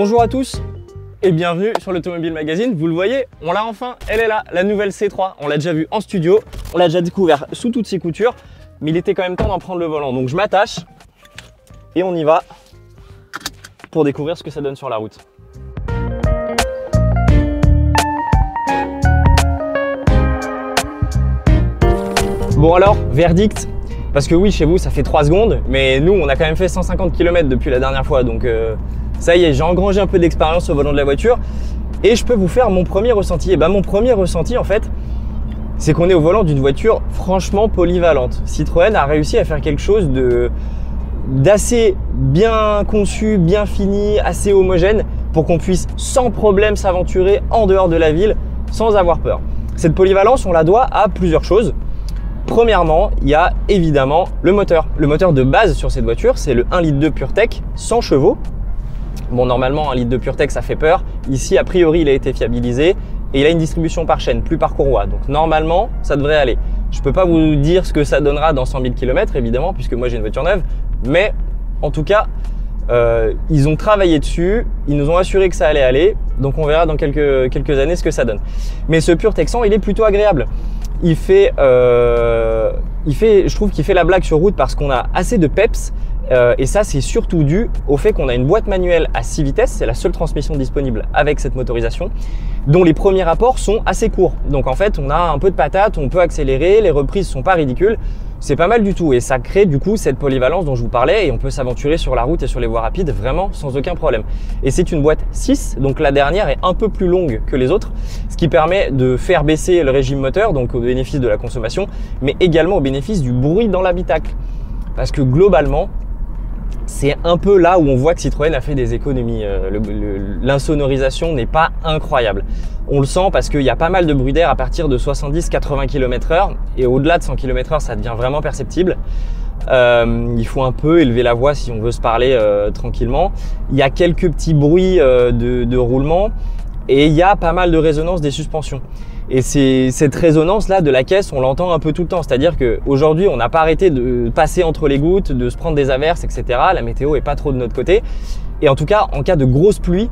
Bonjour à tous et bienvenue sur l'Automobile Magazine. Vous le voyez, on l'a enfin, elle est là, la nouvelle C3. On l'a déjà vue en studio, on l'a déjà découvert sous toutes ses coutures, mais il était quand même temps d'en prendre le volant. Donc je m'attache et on y va pour découvrir ce que ça donne sur la route. Bon alors, verdict, parce que oui, chez vous ça fait 3 secondes, mais nous on a quand même fait 150 km depuis la dernière fois, donc ça y est, j'ai engrangé un peu d'expérience au volant de la voiture et je peux vous faire mon premier ressenti. Et ben mon premier ressenti en fait, c'est qu'on est au volant d'une voiture franchement polyvalente. Citroën a réussi à faire quelque chose d'assez bien conçu, bien fini, assez homogène pour qu'on puisse sans problème s'aventurer en dehors de la ville sans avoir peur. Cette polyvalence, on la doit à plusieurs choses. Premièrement, il y a évidemment le moteur. Le moteur de base sur cette voiture, c'est le 1,2 litre PureTech 100 chevaux. Bon, normalement, 1 litre de PureTech, ça fait peur. Ici, a priori, il a été fiabilisé et il a une distribution par chaîne, plus par courroie. Donc, normalement, ça devrait aller. Je ne peux pas vous dire ce que ça donnera dans 100 000 km, évidemment, puisque moi, j'ai une voiture neuve. Mais, en tout cas, ils ont travaillé dessus. Ils nous ont assuré que ça allait aller. Donc, on verra dans quelques années ce que ça donne. Mais ce PureTech 100, il est plutôt agréable. Je trouve qu'il fait la blague sur route parce qu'on a assez de peps. Et ça, c'est surtout dû au fait qu'on a une boîte manuelle à 6 vitesses, c'est la seule transmission disponible avec cette motorisation, dont les premiers rapports sont assez courts. Donc en fait, on a un peu de patate, on peut accélérer, les reprises sont pas ridicules, c'est pas mal du tout et ça crée du coup cette polyvalence dont je vous parlais et on peut s'aventurer sur la route et sur les voies rapides vraiment sans aucun problème. Et c'est une boîte 6, donc la dernière est un peu plus longue que les autres, ce qui permet de faire baisser le régime moteur, donc au bénéfice de la consommation, mais également au bénéfice du bruit dans l'habitacle. Parce que globalement, c'est un peu là où on voit que Citroën a fait des économies. L'insonorisation n'est pas incroyable. On le sent parce qu'il y a pas mal de bruit d'air à partir de 70-80 km/h et au-delà de 100 km/h, ça devient vraiment perceptible. Il faut un peu élever la voix si on veut se parler tranquillement. Il y a quelques petits bruits de roulement et il y a pas mal de résonance des suspensions. Et c'est cette résonance-là de la caisse, on l'entend un peu tout le temps. C'est-à-dire qu'aujourd'hui, on n'a pas arrêté de passer entre les gouttes, de se prendre des averses, etc. La météo est pas trop de notre côté. Et en tout cas, en cas de grosse pluie,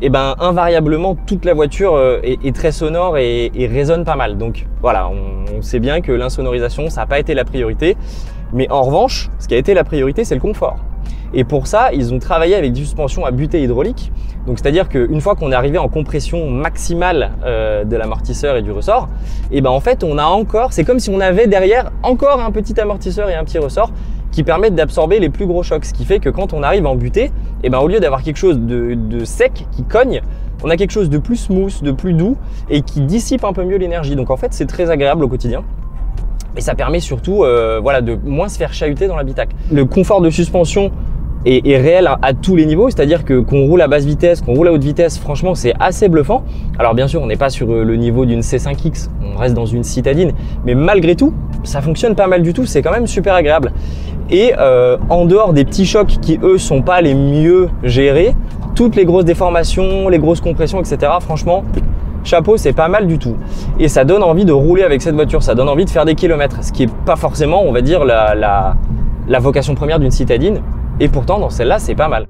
eh ben, invariablement, toute la voiture est très sonore et résonne pas mal. Donc voilà, on sait bien que l'insonorisation, ça n'a pas été la priorité. Mais en revanche, ce qui a été la priorité, c'est le confort. Et pour ça, ils ont travaillé avec des suspensions à butée hydraulique. Donc, c'est-à-dire qu'une fois qu'on est arrivé en compression maximale de l'amortisseur et du ressort, et ben en fait, on a encore, c'est comme si on avait derrière encore un petit amortisseur et un petit ressort qui permettent d'absorber les plus gros chocs. Ce qui fait que quand on arrive en butée, et ben au lieu d'avoir quelque chose de sec qui cogne, on a quelque chose de plus smooth, de plus doux et qui dissipe un peu mieux l'énergie. Donc en fait, c'est très agréable au quotidien. Et ça permet surtout voilà, de moins se faire chahuter dans l'habitacle. Le confort de suspension est réel à tous les niveaux, c'est-à-dire que qu'on roule à basse vitesse, qu'on roule à haute vitesse, franchement c'est assez bluffant. Alors bien sûr on n'est pas sur le niveau d'une C5X, on reste dans une citadine, mais malgré tout ça fonctionne pas mal du tout, c'est quand même super agréable. Et en dehors des petits chocs qui eux sont pas les mieux gérés, toutes les grosses déformations, les grosses compressions, etc. franchement chapeau, c'est pas mal du tout. Et ça donne envie de rouler avec cette voiture, ça donne envie de faire des kilomètres, ce qui est pas forcément, on va dire, la vocation première d'une citadine. Et pourtant, dans celle-là, c'est pas mal.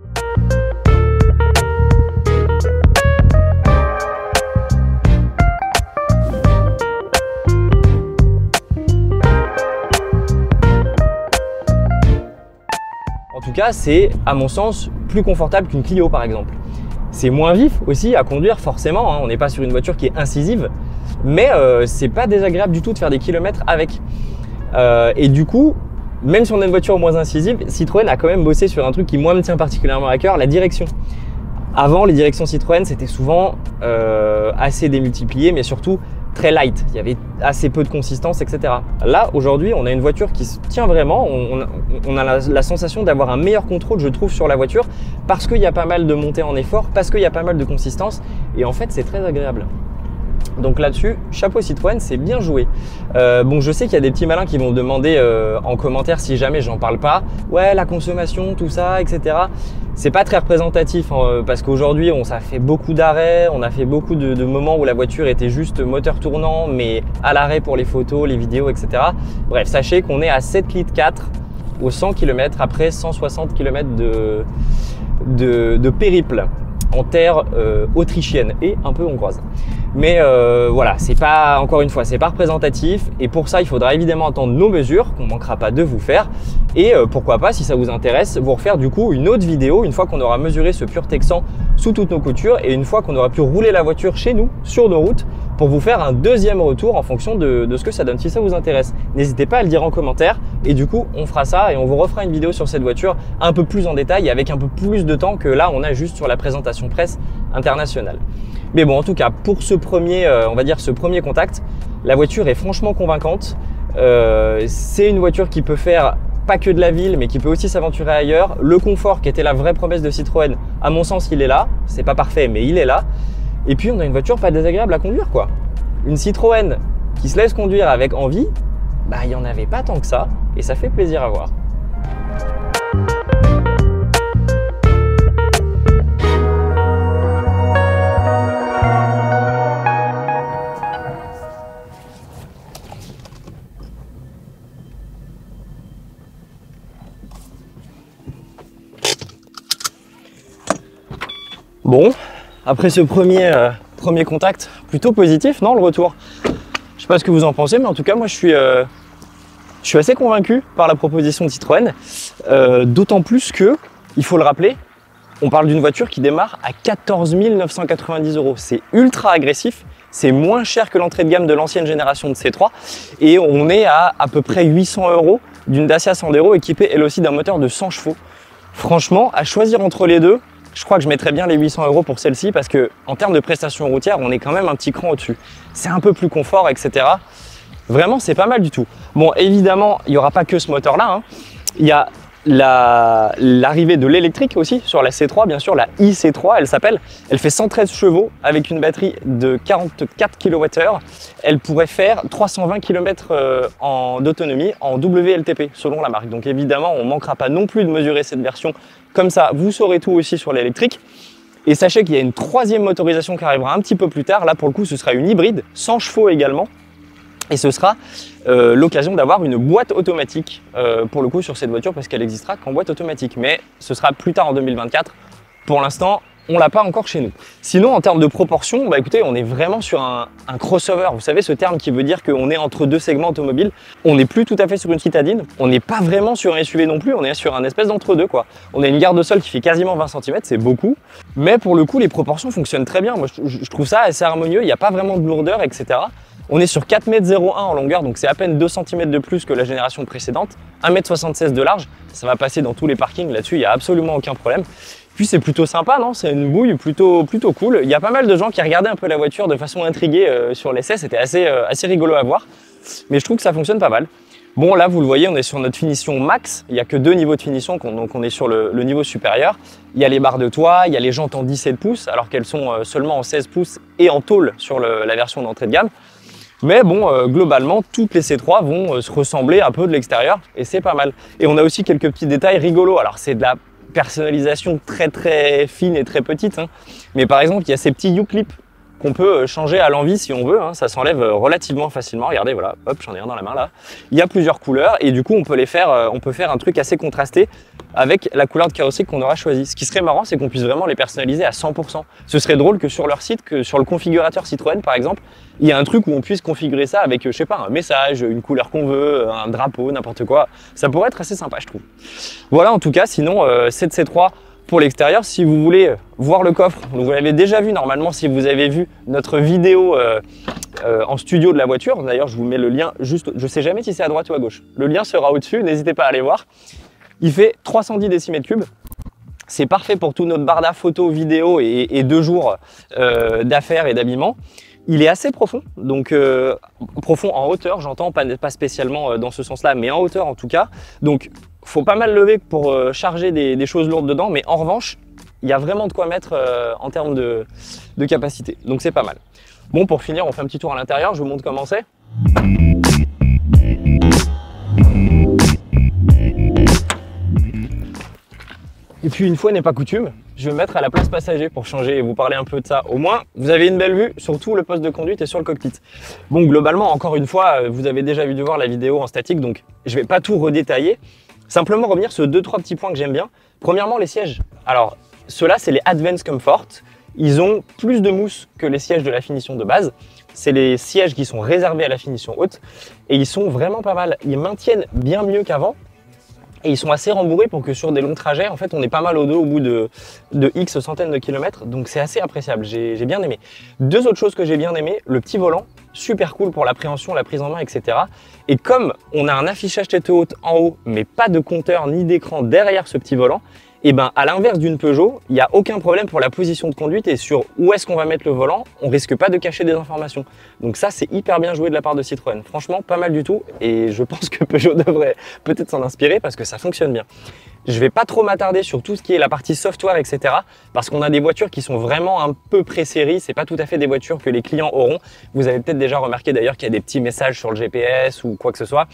En tout cas, c'est, à mon sens, plus confortable qu'une Clio, par exemple. C'est moins vif aussi à conduire, forcément. Hein. On n'est pas sur une voiture qui est incisive, mais c'est pas désagréable du tout de faire des kilomètres avec. Et du coup, même si on a une voiture moins incisive, Citroën a quand même bossé sur un truc qui moi me tient particulièrement à cœur, la direction. Avant, les directions Citroën, c'était souvent assez démultiplié, mais surtout très light. Il y avait assez peu de consistance, etc. Là, aujourd'hui, on a une voiture qui se tient vraiment. On a la sensation d'avoir un meilleur contrôle, je trouve, sur la voiture parce qu'il y a pas mal de montée en effort, parce qu'il y a pas mal de consistance. Et en fait, c'est très agréable. Donc là-dessus, chapeau Citroën, c'est bien joué. Bon, je sais qu'il y a des petits malins qui vont me demander en commentaire si jamais j'en parle pas. Ouais, la consommation, tout ça, etc. C'est pas très représentatif hein, parce qu'aujourd'hui, ça fait beaucoup d'arrêts, on a fait beaucoup de moments où la voiture était juste moteur tournant, mais à l'arrêt pour les photos, les vidéos, etc. Bref, sachez qu'on est à 7,4 litres au 100 km après 160 km de périple. en terre autrichienne et un peu hongroise. Mais voilà, c'est pas, encore une fois, c'est pas représentatif et pour ça, il faudra évidemment attendre nos mesures qu'on manquera pas de vous faire et pourquoi pas, si ça vous intéresse, vous refaire du coup une autre vidéo une fois qu'on aura mesuré ce pur Texan sous toutes nos coutures et une fois qu'on aura pu rouler la voiture chez nous, sur nos routes, pour vous faire un deuxième retour en fonction de ce que ça donne. Si ça vous intéresse, n'hésitez pas à le dire en commentaire et du coup, on fera ça et on vous refera une vidéo sur cette voiture un peu plus en détail avec un peu plus de temps que là, on a juste sur la présentation presse internationale. Mais bon, en tout cas, pour ce premier, on va dire ce premier contact, la voiture est franchement convaincante. C'est une voiture qui peut faire pas que de la ville, mais qui peut aussi s'aventurer ailleurs. Le confort qui était la vraie promesse de Citroën, à mon sens, il est là. C'est pas parfait, mais il est là. Et puis, on a une voiture pas désagréable à conduire, quoi. Une Citroën qui se laisse conduire avec envie, bah, il n'y en avait pas tant que ça, et ça fait plaisir à voir. Bon, après ce premier contact, plutôt positif, non, le retour? Je sais pas ce que vous en pensez, mais en tout cas, moi, je suis assez convaincu par la proposition de Citroën, d'autant plus que, il faut le rappeler, on parle d'une voiture qui démarre à 14 990 €. C'est ultra agressif, c'est moins cher que l'entrée de gamme de l'ancienne génération de C3 et on est à peu près 800 € d'une Dacia Sandero équipée elle aussi d'un moteur de 100 chevaux. Franchement, à choisir entre les deux, je crois que je mettrais bien les 800 € pour celle-ci parce que en termes de prestations routières, on est quand même un petit cran au-dessus. C'est un peu plus confort, etc. Vraiment, c'est pas mal du tout. Bon, évidemment, il n'y aura pas que ce moteur-là, hein. Il y a l'arrivée de l'électrique aussi sur la C3, bien sûr, la iC3, elle s'appelle. Elle fait 113 chevaux avec une batterie de 44 kWh. Elle pourrait faire 320 km d'autonomie en WLTP selon la marque. Donc évidemment, on ne manquera pas non plus de mesurer cette version. Comme ça, vous saurez tout aussi sur l'électrique. Et sachez qu'il y a une troisième motorisation qui arrivera un petit peu plus tard. Là, pour le coup, ce sera une hybride, 100 chevaux également. Et ce sera l'occasion d'avoir une boîte automatique pour le coup sur cette voiture parce qu'elle n'existera qu'en boîte automatique. Mais ce sera plus tard en 2024. Pour l'instant, on ne l'a pas encore chez nous. Sinon, en termes de proportion, bah écoutez, on est vraiment sur un crossover. Vous savez, ce terme qui veut dire qu'on est entre deux segments automobiles. On n'est plus tout à fait sur une citadine. On n'est pas vraiment sur un SUV non plus. On est sur un espèce d'entre-deux, quoi. On a une garde au sol qui fait quasiment 20 cm, c'est beaucoup. Mais pour le coup, les proportions fonctionnent très bien. Moi, je trouve ça assez harmonieux. Il n'y a pas vraiment de lourdeur, etc. On est sur 4,01 m en longueur, donc c'est à peine 2 cm de plus que la génération précédente. 1,76 m de large, ça va passer dans tous les parkings, là-dessus il n'y a absolument aucun problème. Puis c'est plutôt sympa, non? C'est une bouille plutôt cool. Il y a pas mal de gens qui regardaient un peu la voiture de façon intriguée sur l'essai, c'était assez rigolo à voir. Mais je trouve que ça fonctionne pas mal. Bon, là vous le voyez, on est sur notre finition max, il n'y a que 2 niveaux de finition, donc on est sur le niveau supérieur. Il y a les barres de toit, il y a les jantes en 17 pouces, alors qu'elles sont seulement en 16 pouces et en tôle sur la version d'entrée de gamme. Mais bon, globalement, toutes les C3 vont se ressembler un peu de l'extérieur et c'est pas mal. Et on a aussi quelques petits détails rigolos. Alors c'est de la personnalisation très fine et très petite, hein. Mais par exemple, il y a ces petits U-clips qu'on peut changer à l'envie si on veut, hein. Ça s'enlève relativement facilement. Regardez, voilà, hop, j'en ai un dans la main là. Il y a plusieurs couleurs et du coup, on peut faire un truc assez contrasté avec la couleur de carrosserie qu'on aura choisie. Ce qui serait marrant, c'est qu'on puisse vraiment les personnaliser à 100%. Ce serait drôle que sur leur site, que sur le configurateur Citroën par exemple, il y a un truc où on puisse configurer ça avec, je sais pas, un message, une couleur qu'on veut, un drapeau, n'importe quoi. Ça pourrait être assez sympa, je trouve. Voilà, en tout cas, sinon, cette C3 pour l'extérieur, si vous voulez voir le coffre, vous l'avez déjà vu normalement si vous avez vu notre vidéo en studio de la voiture. D'ailleurs, je vous mets le lien juste, je sais jamais si c'est à droite ou à gauche. Le lien sera au-dessus, n'hésitez pas à aller voir. Il fait 310 décimètres cubes. C'est parfait pour tout notre barda photo, vidéo et 2 jours d'affaires et d'habillement. Il est assez profond, donc profond en hauteur, j'entends, pas spécialement dans ce sens-là, mais en hauteur en tout cas. Donc, faut pas mal lever pour charger des choses lourdes dedans, mais en revanche, il y a vraiment de quoi mettre en termes de capacité. Donc, c'est pas mal. Bon, pour finir, on fait un petit tour à l'intérieur, je vous montre comment c'est. Et puis, une fois n'est pas coutume, je vais me mettre à la place passager pour changer et vous parler un peu de ça. Au moins, vous avez une belle vue sur tout le poste de conduite et sur le cockpit. Bon, globalement, encore une fois, vous avez déjà vu de voir la vidéo en statique, donc je vais pas tout redétailler. Simplement revenir sur 2-3 petits points que j'aime bien. Premièrement, les sièges. Alors, Ceux-là, c'est les Advanced Comfort. Ils ont plus de mousse que les sièges de la finition de base. C'est les sièges qui sont réservés à la finition haute et ils sont vraiment pas mal. Ils maintiennent bien mieux qu'avant et ils sont assez rembourrés pour que sur des longs trajets, en fait, on est pas mal au dos au bout de X centaines de kilomètres. Donc c'est assez appréciable, j'ai bien aimé. Deux autres choses que j'ai bien aimé, le petit volant, super cool pour l'appréhension, la prise en main, etc. Et comme on a un affichage tête haute en haut, mais pas de compteur ni d'écran derrière ce petit volant, et ben à l'inverse d'une Peugeot, il n'y a aucun problème pour la position de conduite et sur où est-ce qu'on va mettre le volant, on risque pas de cacher des informations. Donc ça, c'est hyper bien joué de la part de Citroën. Franchement, pas mal du tout et je pense que Peugeot devrait peut-être s'en inspirer parce que ça fonctionne bien. Je vais pas trop m'attarder sur tout ce qui est la partie software, etc. parce qu'on a des voitures qui sont vraiment un peu pré-série. C'est pas tout à fait des voitures que les clients auront. Vous avez peut-être déjà remarqué d'ailleurs qu'il y a des petits messages sur le GPS ou quoi que ce soit.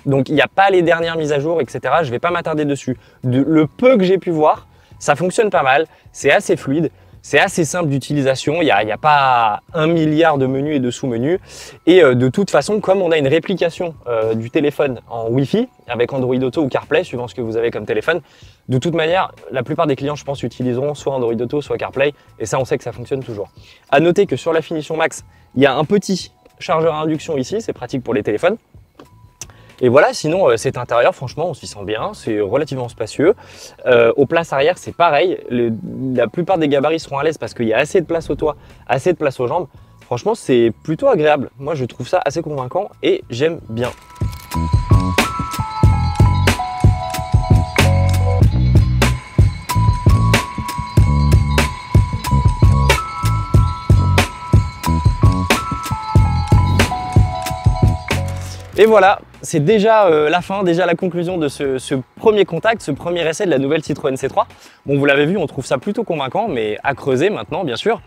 Donc il n'y a pas les dernières mises à jour, etc. Je ne vais pas m'attarder dessus. Le peu que j'ai pu voir, ça fonctionne pas mal, c'est assez fluide, c'est assez simple d'utilisation, il n'y a pas 1 milliard de menus et de sous-menus. Et de toute façon, comme on a une réplication du téléphone en Wi-Fi, avec Android Auto ou CarPlay, suivant ce que vous avez comme téléphone, de toute manière, la plupart des clients, je pense, utiliseront soit Android Auto, soit CarPlay, et ça, on sait que ça fonctionne toujours. À noter que sur la finition Max, il y a un petit chargeur à induction ici, c'est pratique pour les téléphones. Et voilà, sinon cet intérieur, franchement, on s'y sent bien, c'est relativement spacieux. Aux places arrière, c'est pareil. La plupart des gabarits seront à l'aise parce qu'il y a assez de place au toit, assez de place aux jambes. Franchement, c'est plutôt agréable. Moi, je trouve ça assez convaincant et j'aime bien. Et voilà, c'est déjà la fin, déjà la conclusion de ce premier contact, ce premier essai de la nouvelle Citroën C3. Bon, vous l'avez vu, on trouve ça plutôt convaincant, mais à creuser maintenant, bien sûr.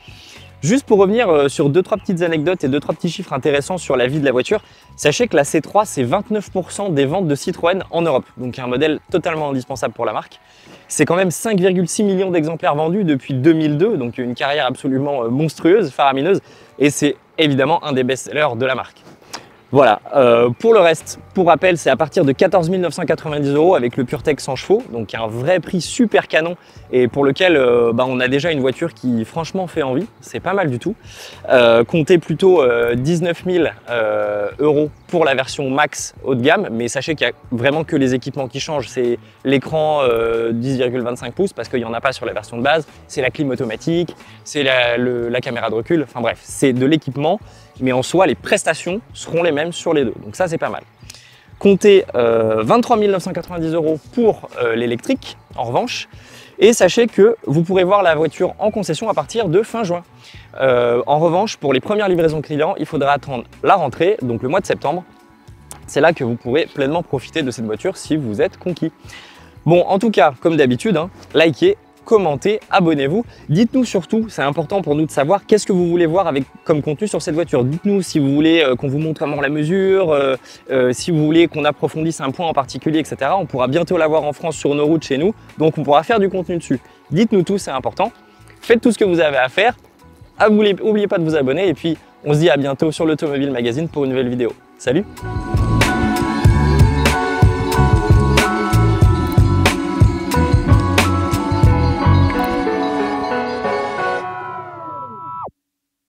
Juste pour revenir sur 2-3 petites anecdotes et 2-3 petits chiffres intéressants sur la vie de la voiture, sachez que la C3, c'est 29% des ventes de Citroën en Europe. Donc un modèle totalement indispensable pour la marque. C'est quand même 5,6 millions d'exemplaires vendus depuis 2002, donc une carrière absolument monstrueuse, faramineuse. Et c'est évidemment un des best-sellers de la marque. Voilà, pour le reste, pour rappel, c'est à partir de 14 990 € avec le PureTech 100 chevaux, donc un vrai prix super canon et pour lequel on a déjà une voiture qui franchement fait envie, c'est pas mal du tout. Comptez plutôt 19 000 € pour la version Max haut de gamme, mais sachez qu'il n'y a vraiment que les équipements qui changent, c'est l'écran 10,25 pouces parce qu'il n'y en a pas sur la version de base, c'est la clim automatique, c'est la caméra de recul, enfin bref, c'est de l'équipement. Mais en soi, les prestations seront les mêmes sur les deux. Donc ça, c'est pas mal. Comptez 23 990 € pour l'électrique, en revanche. Et sachez que vous pourrez voir la voiture en concession à partir de fin juin. En revanche, pour les premières livraisons clients, il faudra attendre la rentrée, donc le mois de septembre. C'est là que vous pourrez pleinement profiter de cette voiture si vous êtes conquis. Bon, en tout cas, comme d'habitude, likez, commentez, abonnez-vous. Dites-nous surtout, c'est important pour nous de savoir qu'est-ce que vous voulez voir comme contenu sur cette voiture. Dites-nous si vous voulez qu'on vous montre vraiment la mesure, si vous voulez qu'on approfondisse un point en particulier, etc. On pourra bientôt l'avoir en France sur nos routes chez nous, donc on pourra faire du contenu dessus. Dites-nous tout, c'est important. Faites tout ce que vous avez à faire. N'oubliez pas de vous abonner et puis on se dit à bientôt sur l'Automobile Magazine pour une nouvelle vidéo. Salut!